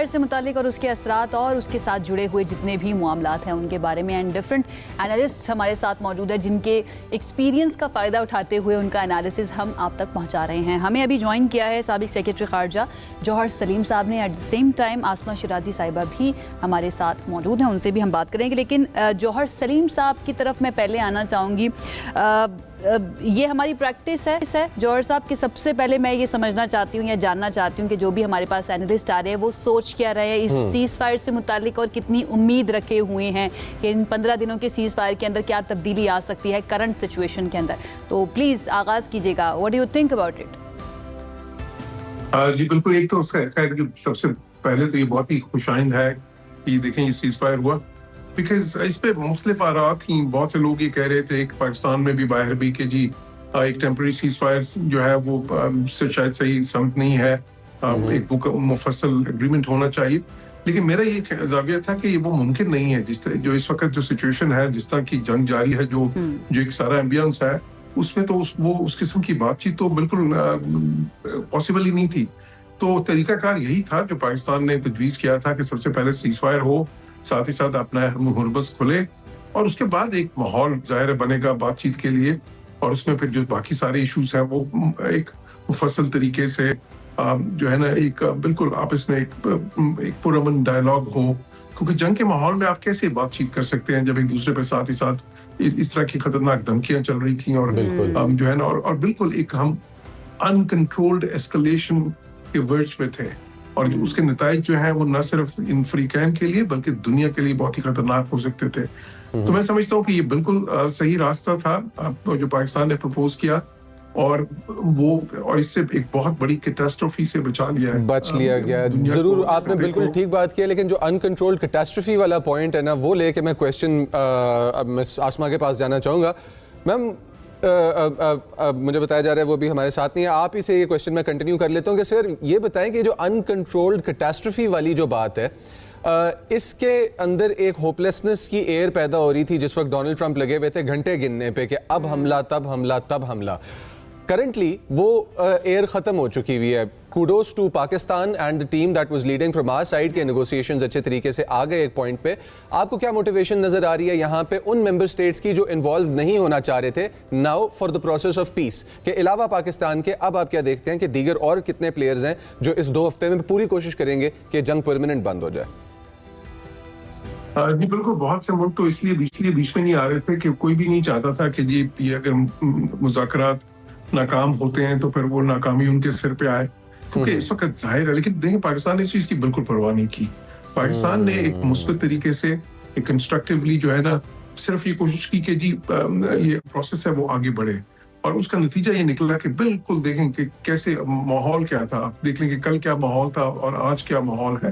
Fire سے متعلق اور اس کے اثرات اور اس کے ساتھ جڑے ہوئے جتنے بھی معاملات ہیں ان کے بارے میں اینڈ ڈفرینٹ انالسٹ ہمارے ساتھ موجود ہے جن کے ایکسپیرینس کا فائدہ اٹھاتے ہوئے ان کا انالیسز ہم آپ تک پہنچا رہے ہیں. ہمیں ابھی جوائن کیا ہے سابق سیکرٹری خارجہ جوہر سلیم صاحب نے. At the same time Asma Shirazi صاحبہ بھی ہمارے ساتھ موجود ہیں, ان سے بھی ہم بات کریں گے. لیکن جوہر سلیم صاحب کی طرف میں پہلے آنا چاہوں گی. یہ ہماری پریکٹس ہے جوہر صاحب کہ سب سے پہلے میں یہ سمجھنا چاہتی ہوں یا جاننا چاہتی ہوں کہ جو بھی ہمارے پاس اینالسٹ آ رہے ہیں وہ سوچ کیا رہے ہیں اس سیز فائر سے متعلق اور کتنی امید رکھے ہوئے ہیں کہ ان 15 دنوں کے سیز فائر کے اندر کیا تبدیلی آ سکتی ہے کرنٹ سچویشن کے اندر. تو پلیز آغاز کیجیے گا. What do you think about it? جی بالکل. ایک تو خیر سب سے پہلے تو یہ بہت ہی خوش آئند ہے کہ دیکھیں یہ سیز فائر ہوا, بیکاز اس پہ مختلف آرات تھیں. بہت سے لوگ یہ کہہ رہے تھے کہ پاکستان میں بھی باہر بھی کہ جی ایک ٹیمپرری سیز فائر جو ہے وہ شاید صحیح سمت نہیں ہے, ایک مفصل اگریمنٹ ہونا چاہیے. لیکن میرا یہ زاویہ تھا کہ وہ ممکن نہیں ہے. جس طرح جو اس وقت جو سچویشن ہے, جس طرح کی جنگ جاری ہے, جو ایک سارا ایمبینس ہے اس میں, تو وہ اس قسم کی بات چیت تو بالکل پاسبل ہی نہیں تھی. تو طریقہ کار یہی تھا جو پاکستان نے تجویز کیا تھا کہ سب سے پہلے سیز فائر ہو, ساتھ ہی ساتھ اپنا ہربس کھلے, اور اس کے بعد ایک ماحول ظاہر بنے گا بات چیت کے لیے, اور اس میں پھر جو باقی سارے ایشوز ہیں وہ ایک مفصل طریقے سے جو ہے نا ایک بالکل آپس میں ایک پرامن ڈائلاگ ہو. کیونکہ جنگ کے ماحول میں آپ کیسے بات چیت کر سکتے ہیں جب ایک دوسرے پہ ساتھ ہی ساتھ اس طرح کی خطرناک دھمکیاں چل رہی تھیں, اور جو ہے نا اور بالکل ایک ہم انکنٹرولڈ ایسکلیشن کے ورج میں تھے, اور اس کے نتائج جو ہیں وہ نہ صرف ان فریقین کے لیے بلکہ دنیا کے لیے بہت ہی خطرناک ہو سکتے تھے. تو میں سمجھتا ہوں کہ یہ بالکل صحیح راستہ تھا جو پاکستان نے پروپوز کیا, اور اس سے ایک بہت بڑی کیٹاسٹروفی سے بچ لیا گیا. ضرور آپ نے بالکل ٹھیک بات کی, لیکن جو انکنٹرولڈ کیٹاسٹروفی والا پوائنٹ ہے نا, وہ لے کے میں کویسچن مس آسمہ کے پاس جانا چاہوں گا. میم مجھے بتایا جا رہا ہے وہ بھی ہمارے ساتھ نہیں ہے, آپ ہی سے یہ کویسچن میں کنٹینیو کر لیتا ہوں کہ سر یہ بتائیں کہ جو انکنٹرولڈ کیٹاسٹروفی والی جو بات ہے, اس کے اندر ایک ہوپلیسنس کی ایئر پیدا ہو رہی تھی جس وقت ڈونلڈ ٹرمپ لگے ہوئے تھے گھنٹے گننے پہ کہ اب حملہ تب حملہ تب حملہ. کرنٹلی وہ ایئر ختم ہو چکی ہوئی ہے. Kudos to Pakistan and the team that was leading from our side کے نیگوسیشنز اچھے طریقے سے آ گئے ایک پوائنٹ پہ. آپ کو کیا موٹیویشن نظر آ رہی ہے یہاں پہ ان ممبر اسٹیٹس کی جو انوالو نہیں ہونا چاہ رہے تھے now for the process of peace کے علاوہ پاکستان کے؟ اب آپ کیا دیکھتے ہیں کہ دیگر اور کتنے پلیئرز ہیں جو اس 2 ہفتے میں پوری کوشش کریں گے کہ جنگ پرماننٹ بند ہو جائے؟ جی بالکل. بہت سے ملک تو اس لیے بیچ میں نہیں آ رہے تھے کہ کوئی بھی نہیں چاہتا تھا کہ جی یہ اگر مذاکرات ناکام ہوتے ہیں تو پھر وہ ناکامی ان کے سر پہ آئے, کیونکہ اس وقت ظاہر ہے. لیکن دیکھیں پاکستان نے اس چیز کی بالکل پرواہ نہیں کی. پاکستان نے ایک مثبت طریقے سے ایک کنسٹرکٹیولی جو ہے نا صرف یہ کوشش کی کہ جی یہ پروسیس ہے وہ آگے بڑھے, اور اس کا نتیجہ یہ نکلا کہ بالکل دیکھیں کہ کیسے ماحول کیا تھا. آپ دیکھ لیں کہ کل کیا ماحول تھا اور آج کیا ماحول ہے.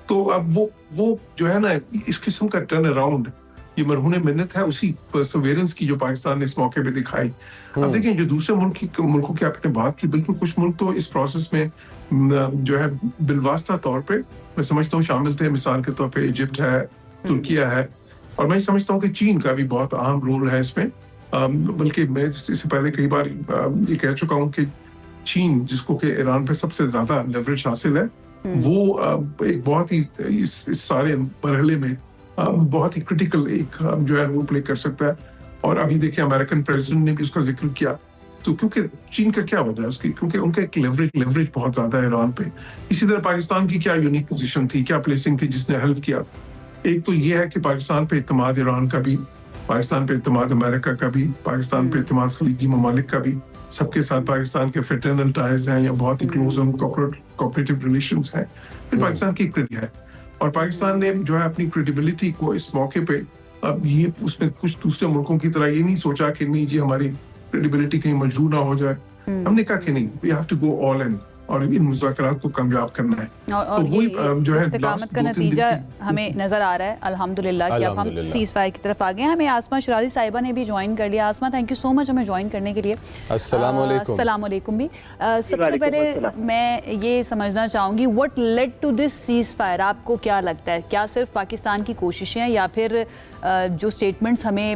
تو اب وہ جو ہے نا اس قسم کا ٹرن اراؤنڈ یہ مرہون منت ہے اسی پرسیویرنس کی جو پاکستان نے اس موقع پہ دکھائی. اب دیکھیں جو دوسرے ملکوں کی آپ نے بات کی, بالکل کچھ ملک تو اس پروسیس میں جو ہے بالواسطہ طور پہ میں سمجھتا ہوں شامل تھے. مثال کے طور پہ ایجپٹ ہے, ترکیہ ہے, اور میں سمجھتا ہوں کہ چین کا بھی بہت اہم رول ہے اس میں. بلکہ میں اس سے پہلے کئی بار یہ کہہ چکا ہوں کہ چین جس کو کہ ایران پہ سب سے زیادہ لیوریج حاصل ہے, وہ ایک بہت ہی اس سارے مرحلے میں بہت ہی کرٹیکل ایک جو ہے رول پلے کر سکتا ہے. اور ابھی دیکھیں امریکن پریزیڈنٹ نے بھی اس کا ذکر کیا. تو کیونکہ چین کا کیا وجہ ہے اس کی, کیونکہ ان کا ایک لیوریج بہت زیادہ ہے ایران پہ. اسی طرح پاکستان کی کیا یونیک پوزیشن تھی, کیا پلیسنگ تھی جس نے ہیلپ کیا. ایک تو یہ ہے کہ پاکستان پہ اعتماد ایران کا بھی, پاکستان پہ اعتماد امریکہ کا بھی, پاکستان پہ اعتماد خلیجی ممالک کا بھی. سب کے ساتھ پاکستان کے فریٹرنل ٹائز ہیں یا بہت ہی کلوز کوآپریٹو ریلیشنز ہیں. پھر پاکستان کی کریڈی ہے, اور پاکستان نے جو ہے اپنی کریڈیبلٹی کو اس موقع پہ اب یہ اس میں کچھ دوسرے ملکوں کی طرح یہ نہیں سوچا کہ نہیں جی ہماری کریڈیبلٹی کہیں مجروح نہ ہو جائے. ہم نے کہا کہ نہیں, we have to go all in اور ان مذاکرات کو کامیاب کرنا ہے. اور یہ استقامت کا نتیجہ ہمیں نظر آ رہا ہے الحمدللہ کہ اب ہم سیز فائر کی طرف آگے ہیں. ہمیں آسمہ شیرازی صاحبہ نے بھی جوائن کر لیا. آسمہ تھینک یو سو مچ ہمیں جوائن کرنے کے لیے. السلام علیکم. السلام علیکم. بھی سب سے پہلے میں یہ سمجھنا چاہوں گی what led to this cease fire. آپ کو کیا لگتا ہے, کیا صرف پاکستان کی کوششیں یا پھر جو سٹیٹمنٹس ہمیں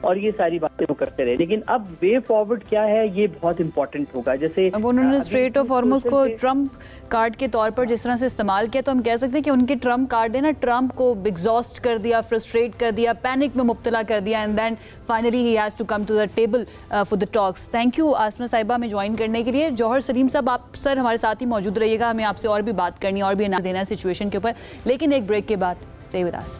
اور یہ ساری باتیں وہ کرتے رہے. لیکن اب وے فارورڈ کیا ہے یہ بہت امپورٹنٹ ہوگا. جیسے اب انہوں نے اسٹریٹ آف ہارمز کو ٹرمپ کارڈ کے طور پر جس طرح سے استعمال کیا تو ہم کہہ سکتے ہیں کہ ان کے ٹرمپ کارڈ نے نا ٹرمپ کو ایگزاسٹ کر دیا, فرسٹریٹ کر دیا, پینک میں مبتلا کر دیا, and then finally he has to come to the table for the talks. Thank you Asma صاحبہ ہمیں جوائن کرنے کے لیے. جوہر سلیم صاحب آپ سر ہمارے ساتھ ہی موجود رہیے گا, ہمیں آپ سے اور بھی بات کرنی اور بھی انالیسس دینا ہے سچویشن کے اوپر, لیکن ایک بریک کے بعد. Stay with us.